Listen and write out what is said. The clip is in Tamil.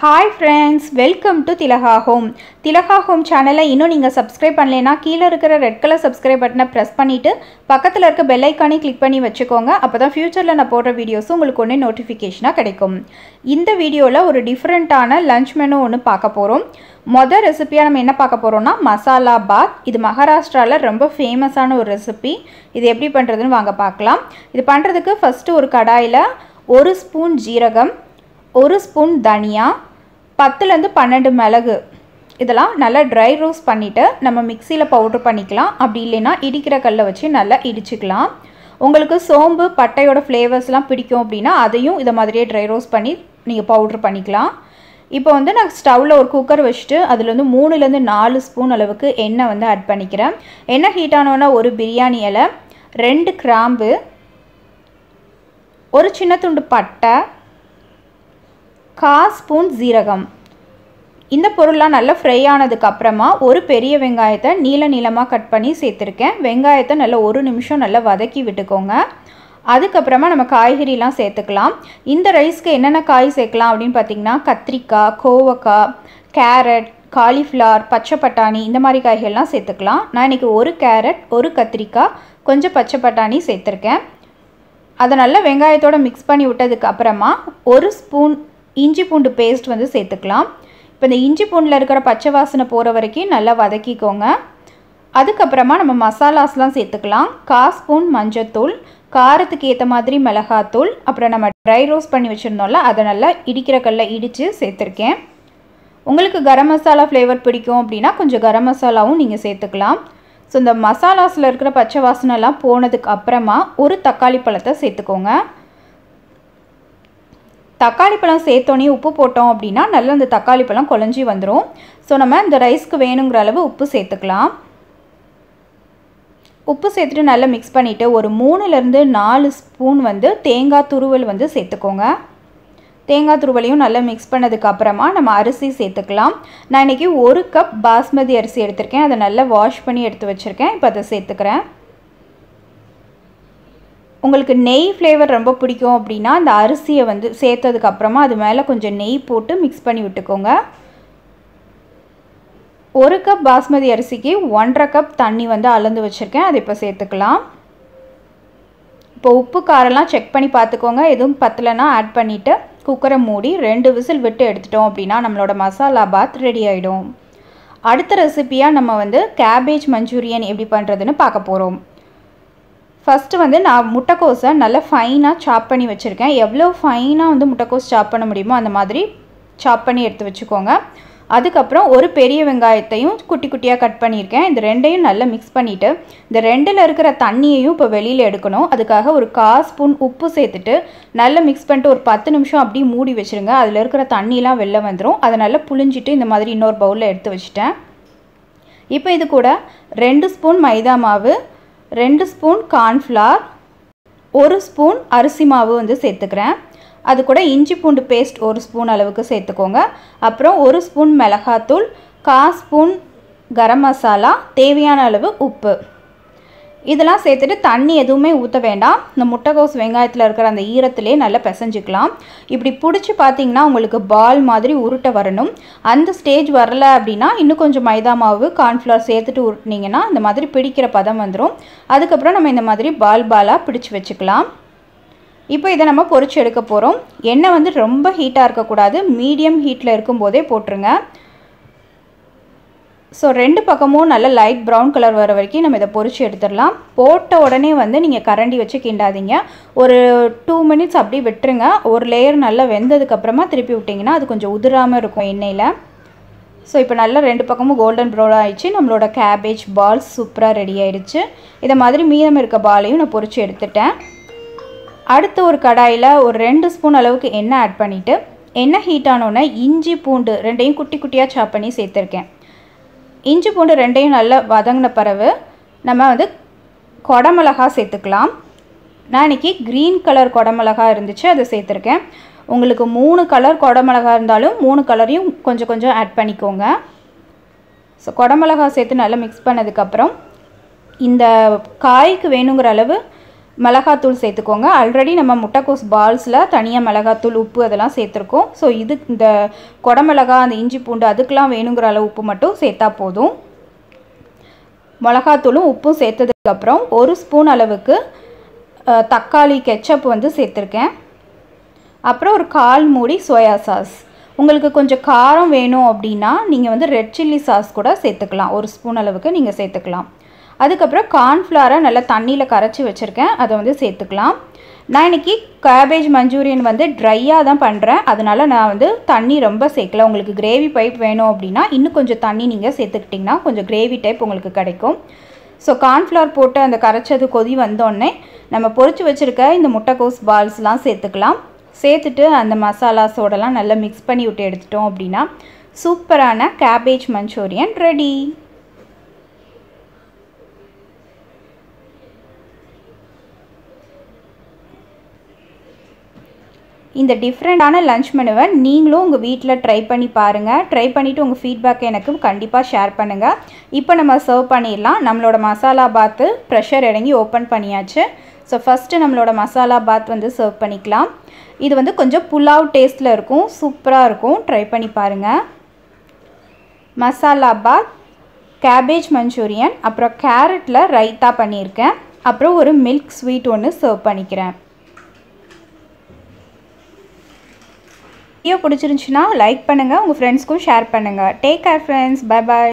Hi friends, welcome to Tilaha Home. Tilaha Home channel இன்னும் நீங்க subscribe பண்ணலைனா கீழ இருக்கிற red color subscribe பட்டனை press பண்ணிட்டு பக்கத்துல இருக்க bell icon-ஐ click பண்ணி வச்சுக்கோங்க. அப்பதான் future-ல நான் போடுற வீடியோஸ் உங்களுக்கு உடனே notification-ஆ கிடைக்கும். இந்த வீடியோல ஒரு டிஃபரண்டான லஞ்ச் மெனு ஒன்னு பார்க்க போறோம். முதல் ரெசிபியா நம்ம என்ன பார்க்க போறோம்னா மசாலா பாத். இது மகாராஷ்டிரால ரொம்ப ஃபேமஸான ஒரு ரெசிபி. இது எப்படி பண்றதுன்னு வாங்க பார்க்கலாம். இது பண்றதுக்கு ஃபர்ஸ்ட் ஒரு கடாயில 1 ஸ்பூன் ஜீரகம், 1 ஸ்பூன் தனியா, 10 12 மிளகு இதெல்லாம் நல்லா ட்ரை ரோஸ்ட் பண்ணிவிட்டு நம்ம மிக்சியில் பவுடர் பண்ணிக்கலாம். அப்படி இல்லைன்னா இடிக்கிற கல்லை வச்சு நல்லா இடிச்சுக்கலாம். உங்களுக்கு சோம்பு பட்டையோட ஃப்ளேவர்ஸ்லாம் பிடிக்கும் அப்படின்னா அதையும் இதை மாதிரியே ட்ரை ரோஸ்ட் பண்ணி நீங்கள் பவுடர் பண்ணிக்கலாம். இப்போ நான் ஸ்டவ்வில் ஒரு குக்கர் வச்சுட்டு அதில் 3 4 ஸ்பூன் அளவுக்கு எண்ணெய் ஆட் பண்ணிக்கிறேன். எண்ணெய் ஹீட் ஆனோன்னா ஒரு பிரியாணி இலை, 2 கிராம்பு, ஒரு சின்ன துண்டு பட்டை, 1/4 ஸ்பூன் ஜீரகம். இந்த பொருள்லாம் நல்லா ஃப்ரை ஆனதுக்கு அப்புறமா ஒரு பெரிய வெங்காயத்தை நீளமாக கட் பண்ணி சேர்த்துருக்கேன். வெங்காயத்தை நல்லா 1 நிமிஷம் நல்லா வதக்கி விட்டுக்கோங்க. அதுக்கப்புறமா நம்ம காய்கறிலாம் சேர்த்துக்கலாம். இந்த ரைஸ்க்கு என்னென்ன காய் சேர்க்கலாம் அப்படின்னு பார்த்தீங்கன்னா கத்திரிக்காய், கோவக்காய், கேரட், காலிஃப்ளவர், பச்சை பட்டாணி இந்த மாதிரி காய்கறிலாம் சேர்த்துக்கலாம். நான் இன்றைக்கி ஒரு கேரட், ஒரு கத்திரிக்காய், கொஞ்சம் பச்சை பட்டாணி சேர்த்துருக்கேன். அதை நல்லா வெங்காயத்தோடு மிக்ஸ் பண்ணி விட்டதுக்கு அப்புறமா 1 ஸ்பூன் இஞ்சி பூண்டு பேஸ்ட் சேர்த்துக்கலாம். இப்போ இந்த இஞ்சி பூண்டில் இருக்கிற பச்சை வாசனை போகிற வரைக்கும் நல்லா வதக்கிக்கோங்க. அதுக்கப்புறமா நம்ம மசாலாஸ்லாம் சேர்த்துக்கலாம். 1/4 ஸ்பூன் மஞ்சத்தூள், காரத்துக்கு ஏற்ற மாதிரி மிளகாத்தூள், அப்புறம் நம்ம ட்ரை ரோஸ்ட் பண்ணி வச்சுருந்தோம்ல அதை நல்லா இடிக்கிற கல்ல இடித்து சேர்த்துருக்கேன். உங்களுக்கு கரம் மசாலா ஃப்ளேவர் பிடிக்கும் அப்படின்னா கொஞ்சம் கரம் மசாலாவும் நீங்கள் சேர்த்துக்கலாம். ஸோ இந்த மசாலாஸில் இருக்கிற பச்சை வாசனைலாம் போனதுக்கு அப்புறமா ஒரு தக்காளி பழத்தை சேர்த்துக்கோங்க. தக்காளி பழம் சேர்த்தோன்னே உப்பு போட்டோம் அப்படின்னா நல்லா அந்த தக்காளி பழம் குழஞ்சி வந்துடும். ஸோ நம்ம இந்த ரைஸ்க்கு வேணுங்கிற அளவு உப்பு சேர்த்துக்கலாம். உப்பு சேர்த்துட்டு நல்லா மிக்ஸ் பண்ணிவிட்டு ஒரு 3 4 ஸ்பூன் தேங்காய் துருவல் சேர்த்துக்கோங்க. தேங்காய் துருவலையும் நல்லா மிக்ஸ் பண்ணதுக்கு அப்புறமா நம்ம அரிசி சேர்த்துக்கலாம். நான் இன்றைக்கி 1 கப் பாஸ்மதி அரிசி எடுத்திருக்கேன். அதை நல்லா வாஷ் பண்ணி எடுத்து வச்சுருக்கேன். இப்போ அதை சேர்த்துக்கிறேன். உங்களுக்கு நெய் ஃப்ளேவர் ரொம்ப பிடிக்கும் அப்படின்னா அந்த அரிசியை சேர்த்ததுக்கப்புறமா அது மேலே கொஞ்சம் நெய் போட்டு மிக்ஸ் பண்ணி விட்டுக்கோங்க. 1 கப் பாஸ்மதி அரிசிக்கு 1.5 கப் தண்ணி அளந்து வச்சுருக்கேன். அதை இப்போ சேர்த்துக்கலாம். இப்போ உப்பு காரெல்லாம் செக் பண்ணி பார்த்துக்கோங்க. எதுவும் பத்தலைன்னா ஆட் பண்ணிவிட்டு குக்கரை மூடி 2 விசில் விட்டு எடுத்துட்டோம் அப்படின்னா நம்மளோட மசாலா பாத் ரெடி ஆகிடும். அடுத்த ரெசிபியாக நம்ம கேபேஜ் மஞ்சூரியன் எப்படி பண்ணுறதுன்னு பார்க்க போகிறோம். ஃபஸ்ட்டு நான் முட்டைக்கோஸை நல்லா ஃபைனாக சாப் பண்ணி வச்சுருக்கேன். எவ்வளோ ஃபைனாக முட்டைக்கோஸ் சாப் பண்ண முடியுமோ அந்த மாதிரி சாப் பண்ணி எடுத்து வச்சுக்கோங்க. அதுக்கப்புறம் ஒரு பெரிய வெங்காயத்தையும் குட்டி குட்டியாக கட் பண்ணியிருக்கேன். இந்த ரெண்டையும் நல்லா மிக்ஸ் பண்ணிவிட்டு இந்த ரெண்டில் இருக்கிற தண்ணியையும் இப்போ வெளியில் எடுக்கணும். அதுக்காக ஒரு 1/4 ஸ்பூன் உப்பு சேர்த்துட்டு நல்லா மிக்ஸ் பண்ணிட்டு ஒரு 10 நிமிஷம் அப்படியே மூடி வச்சுருங்க. அதில் இருக்கிற தண்ணியெலாம் வெளில வந்துடும். அதை நல்லா புழிஞ்சிட்டு இந்த மாதிரி இன்னொரு பவுலில் எடுத்து வச்சுட்டேன். இப்போ இது கூட 2 ஸ்பூன் மைதா மாவு, 2 ஸ்பூன் கார்ன்ஃப்ளவர், 1 ஸ்பூன் அரிசி மாவு சேர்த்துக்கிறேன். அது கூட இஞ்சி பூண்டு பேஸ்ட் 1 ஸ்பூன் அளவுக்கு சேர்த்துக்கோங்க. அப்புறம் 1 ஸ்பூன் மிளகாத்தூள், 1/4 ஸ்பூன் கரம் மசாலா, தேவையான அளவு உப்பு இதெல்லாம் சேர்த்துட்டு தண்ணி எதுவுமே ஊற்ற வேண்டாம். இந்த முட்டைக்கோஸ் வெங்காயத்தில் இருக்கிற அந்த ஈரத்திலே நல்லா பிசைஞ்சிக்கலாம். இப்படி பிடிச்சி பார்த்தீங்கன்னா உங்களுக்கு பால் மாதிரி உருட்ட வரணும். அந்த ஸ்டேஜ் வரல அப்படின்னா இன்னும் கொஞ்சம் மைதா மாவு, கார்ன்ஃப்ளவர் சேர்த்துட்டு உருட்டினீங்கன்னா இந்த மாதிரி பிடிக்கிற பதம் வந்துடும். அதுக்கப்புறம் நம்ம இந்த மாதிரி பாலாக பிடிச்சி வச்சுக்கலாம். இப்போ இதை நம்ம பொரிச்சு எடுக்க போகிறோம். எண்ணெய் ரொம்ப ஹீட்டாக இருக்கக்கூடாது, மீடியம் ஹீட்டில் இருக்கும்போதே போட்டுருங்க. ஸோ 2 பக்கமும் நல்ல லைட் ப்ரௌன் கலர் வர வரைக்கும் நம்ம இதை பொரிச்சு எடுத்துடலாம். போட்ட உடனே நீங்கள் கரண்டி வச்சு கிண்டாதீங்க. ஒரு 2 மினிட்ஸ் அப்படியே விட்டுருங்க. ஒரு லேயர் நல்லா வெந்ததுக்கப்புறமா திருப்பி விட்டிங்கன்னா அது கொஞ்சம் உதிராமல் இருக்கும் எண்ணெயில். ஸோ இப்போ நல்லா 2 பக்கமும் கோல்டன் ப்ரௌன் ஆகிடுச்சு. நம்மளோட கேபேஜ் பால்ஸ் சூப்பராக ரெடி ஆகிடுச்சு. இதை மாதிரி மீதம் இருக்க பாலையும் நான் பொரிச்சு எடுத்துட்டேன். அடுத்து ஒரு கடாயில் ஒரு 2 ஸ்பூன் அளவுக்கு எண்ணெய் ஆட் பண்ணிவிட்டு எண்ணெய் ஹீட் ஆனோன்னே இஞ்சி பூண்டு 2ஐயும் குட்டி குட்டியாக சாப் பண்ணி சேர்த்துருக்கேன். இஞ்சி பூண்டு 2ஐயும் நல்லா வதங்கின பிறகு நம்ம கொடமிளகா சேர்த்துக்கலாம். நான் இன்றைக்கி க்ரீன் கலர் கொடமிளகா இருந்துச்சு, அதை சேர்த்துருக்கேன். உங்களுக்கு 3 கலர் கொடமிளகா இருந்தாலும் 3 கலரையும் கொஞ்சம் கொஞ்சம் ஆட் பண்ணிக்கோங்க. ஸோ கொடமிளகா சேர்த்து நல்லா மிக்ஸ் பண்ணதுக்கப்புறம் இந்த காய்க்கு வேணுங்கிற அளவு மிளகாத்தூள் சேர்த்துக்கோங்க. ஆல்ரெடி நம்ம முட்டைக்கோஸ் பால்ஸில் தனியாக மிளகாத்தூள் உப்பு அதெல்லாம் சேர்த்துருக்கோம். ஸோ இது இந்த குடமிளகா அந்த இஞ்சி பூண்டு அதுக்கெலாம் வேணுங்கிற அளவு உப்பு மட்டும் சேர்த்தா போதும். மிளகாத்தூளும் உப்பும் சேர்த்ததுக்கப்புறம் 1 ஸ்பூன் அளவுக்கு தக்காளி கெச்சப் வந்து சேர்த்துருக்கேன். அப்புறம் ஒரு 1/4 மூடி சோயா சாஸ். உங்களுக்கு கொஞ்சம் காரம் வேணும் அப்படின்னா நீங்கள் வந்து ரெட் சில்லி சாஸ் கூட சேர்த்துக்கலாம். 1 ஸ்பூன் அளவுக்கு நீங்கள் சேர்த்துக்கலாம். அதுக்கப்புறம் கார்ன்ஃப்ளவரை நல்லா தண்ணியில் கரைச்சி வச்சுருக்கேன், அதை வந்து சேர்த்துக்கலாம். நான் இன்றைக்கி கேபேஜ் மஞ்சூரியன் வந்து ட்ரையாக தான் பண்ணுறேன், அதனால் நான் வந்து தண்ணி ரொம்ப சேர்க்கல. உங்களுக்கு கிரேவி டைப் வேணும் அப்படின்னா இன்னும் கொஞ்சம் தண்ணி நீங்கள் சேர்த்துக்கிட்டிங்கன்னா கொஞ்சம் கிரேவி டைப் உங்களுக்கு கிடைக்கும். ஸோ கார்ன்ஃப்ளவர் போட்டு அந்த கரைச்சது கொதி வந்தோடனே நம்ம பொரிச்சு வச்சுருக்க இந்த முட்டைக்கோஸ் பால்ஸ்லாம் சேர்த்துக்கலாம். சேர்த்துட்டு அந்த மசாலாஸோடலாம் நல்லா மிக்ஸ் பண்ணி விட்டு எடுத்துட்டோம் அப்படின்னா சூப்பரான கேபேஜ் மஞ்சூரியன் ரெடி. இந்த டிஃப்ரெண்ட்டான லன்ச் மெனுவை நீங்களும் உங்கள் வீட்டில் ட்ரை பண்ணி பாருங்கள். ட்ரை பண்ணிவிட்டு உங்கள் ஃபீட்பேக்கை எனக்கு கண்டிப்பாக ஷேர் பண்ணுங்கள். இப்போ நம்ம சர்வ் பண்ணிடலாம். நம்மளோட மசாலா பாத்து ப்ரெஷர் இறங்கி ஓப்பன் பண்ணியாச்சு. ஸோ ஃபஸ்ட்டு நம்மளோட மசாலா பாத் வந்து சர்வ் பண்ணிக்கலாம். இது வந்து கொஞ்சம் புலாவ் டேஸ்ட்டில் இருக்கும், சூப்பராக இருக்கும். ட்ரை பண்ணி பாருங்கள். மசாலா பாத், கேபேஜ் மஞ்சூரியன், அப்புறம் கேரட்டில் ரைத்தா பண்ணியிருக்கேன், அப்புறம் ஒரு மில்க் ஸ்வீட் ஒன்று சர்வ் பண்ணிக்கிறேன். வீடியோ பிடிச்சிருந்துச்சுன்னா லைக் பண்ணுங்கள், உங்கள் ஃப்ரெண்ட்ஸ்க்கும் ஷேர் பண்ணுங்கள். Take care friends, bye bye.